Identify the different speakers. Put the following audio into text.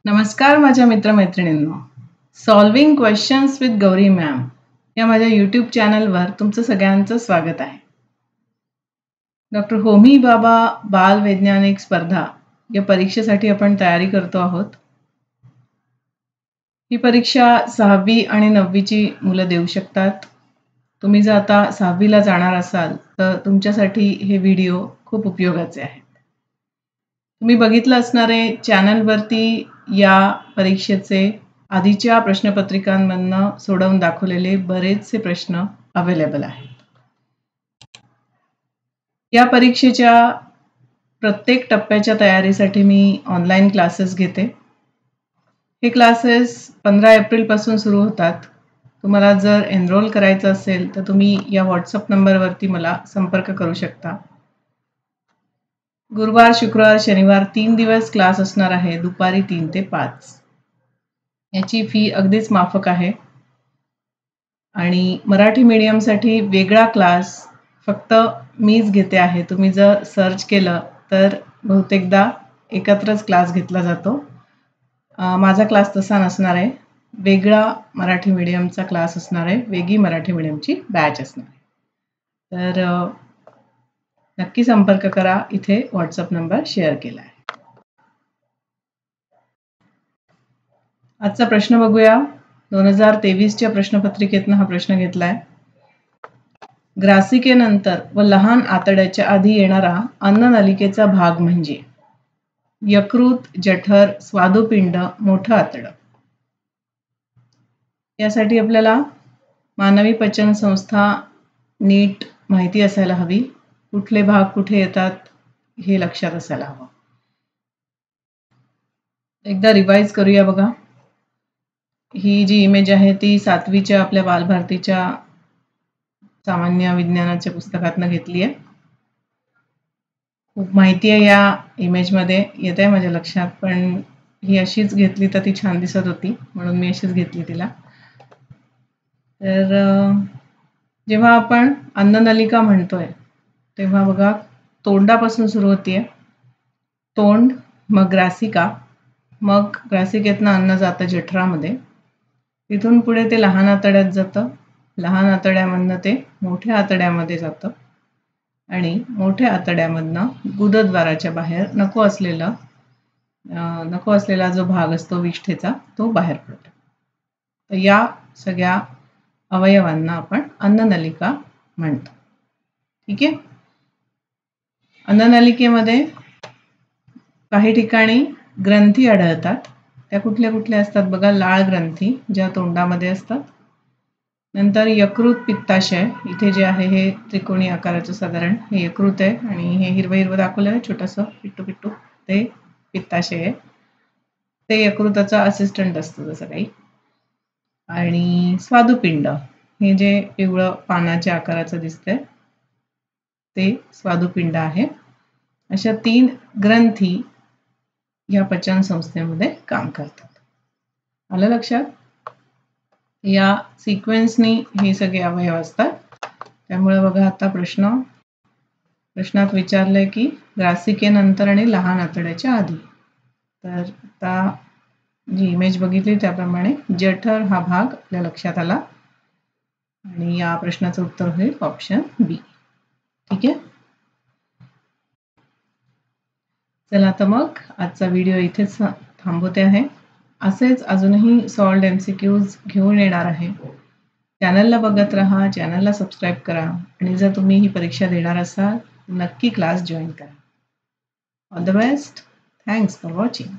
Speaker 1: नमस्कार माझ्या मित्रमैत्रिणींनो. Solving questions with Gauri ma'am या माझ्या यूट्यूब चॅनलवर तुमचं सगळ्यांचं स्वागत आहे. डॉक्टर होमी बाबा बाल वैज्ञानिक स्पर्धा या परीक्षेसाठी आपण तयारी करतो आहोत. ही परीक्षा 6वी आणि 9वीची मुलं देऊ शकतात. तुम्ही जर आता 6वीला जाणार असाल तर तुमच्यासाठी हे व्हिडिओ खूप उपयोगाचे आहेत. तुम्ही बघितलं असणारे चॅनलवरती या परीक्षेचे आधीच्या प्रश्नपत्रिकांमधनं सोडवून दाखवलेले बरेचसे प्रश्न अवेलेबल आहेत. या परीक्षेच्या प्रत्येक टप्प्याच्या तयारीसाठी मी ऑनलाईन क्लासेस घेते. हे क्लासेस 15 एप्रिलपासून सुरू होतात. तुम्हाला जर एनरोल करायचं असेल तर तुम्ही या व्हॉट्सअप नंबरवरती मला संपर्क करू शकता. गुरुवार, शुक्रवार, शनिवार 3 दिवस क्लास असणार आहे, दुपारी 3 ते 5. याची फी अगदीच माफक आहे. आणि मराठी मीडियमसाठी वेगळा क्लास फक्त मीच घेते आहे. तुम्ही जर सर्च केलं तर बहुतेकदा एकत्रच क्लास घेतला जातो. माझा क्लास तसा नसणार आहे. वेगळा मराठी मीडियमचा क्लास असणार आहे, वेगळी मराठी मीडियमची बॅच असणार आहे. तर नक्की संपर्क करा. इथे व्हॉट्सअप नंबर शेअर केला आहे. आजचा प्रश्न बघूया. 2023च्या प्रश्नपत्रिकेतनं हा प्रश्न घेतलाय. ग्रासिकेनंतर व लहान आतड्याच्या आधी येणारा अन्ननलिकेचा भाग म्हणजे यकृत, जठर, स्वादुपिंड, मोठं आतडं. यासाठी आपल्याला मानवी पचन संस्था नीट माहिती असायला हवी. कुठले भाग कुठे येतात हे लक्षात असायला हवं. एकदा रिवाइज करूया बघा. ही जी इमेज आहे ती 7वीच्या आपल्या बालभारतीच्या सामान्य विज्ञानाच्या पुस्तकातनं घेतली आहे. खूप माहिती आहे या इमेजमध्ये, येत आहे माझ्या लक्षात, पण ही अशीच घेतली तर ती छान दिसत होती म्हणून मी अशीच घेतली तिला. तर जेव्हा आपण अन्ननलिका म्हणतोय तेव्हा बघा तोंडापासून सुरू होतीये. तोंड, मग ग्रासिका, मग ग्रासिकेतनं अन्न जातं जठरामध्ये. तिथून पुढे ते लहान आतड्यात जातं. लहान आतड्यामधनं ते मोठ्या आतड्यामध्ये जातं आणि मोठ्या आतड्यामधनं गुदद्वाराच्या बाहेर नको असलेला जो भाग असतो विष्ठेचा तो बाहेर पडतो. तर या सगळ्या अवयवांना आपण अन्ननलिका म्हणतो. ठीक आहे. अन्ननलिकेमध्ये काही ठिकाणी ग्रंथी आढळतात. त्या कुठल्या कुठल्या असतात बघा. लाळ ग्रंथी ज्या तोंडामध्ये असतात. नंतर यकृत, पित्ताशय, इथे जे आहे हे त्रिकोणी आकाराचं साधारण हे यकृत आहे आणि हे हिरवं हिरवं दाखवलं आहे छोटंसं पिट्टू पिट्टू, ते पित्ताशय आहे. ते यकृताचा असिस्टंट असतं जसं काही. आणि स्वादुपिंड हे जे पिवळं पानाच्या आकाराचं दिसतंय ते स्वादुपिंड आहे. अशा 3 ग्रंथी या पचन संस्थेमध्ये काम करतात. आलं लक्षात? या सिक्वेन्सनी हे सगळे अवयव असतात. त्यामुळे बघा आता प्रश्नात विचारलंय की ग्रासिकेनंतर आणि लहान आतड्याच्या आधी. तर आता जी इमेज बघितली त्याप्रमाणे जठर हा भाग आपल्या लक्षात आला आणि या प्रश्नाचं उत्तर होईल ऑप्शन बी. ठीक आहे. चला तर मग आजचा व्हिडिओ इथेच थांबवते आहे. असेच अजूनही सॉल्व्ड MCQs घेऊन येणार आहे. चॅनलला बघत राहा, चॅनलला सबस्क्राईब करा आणि जर तुम्ही ही परीक्षा देणार असाल नक्की क्लास जॉईन करा. All the best. Thanks for watching.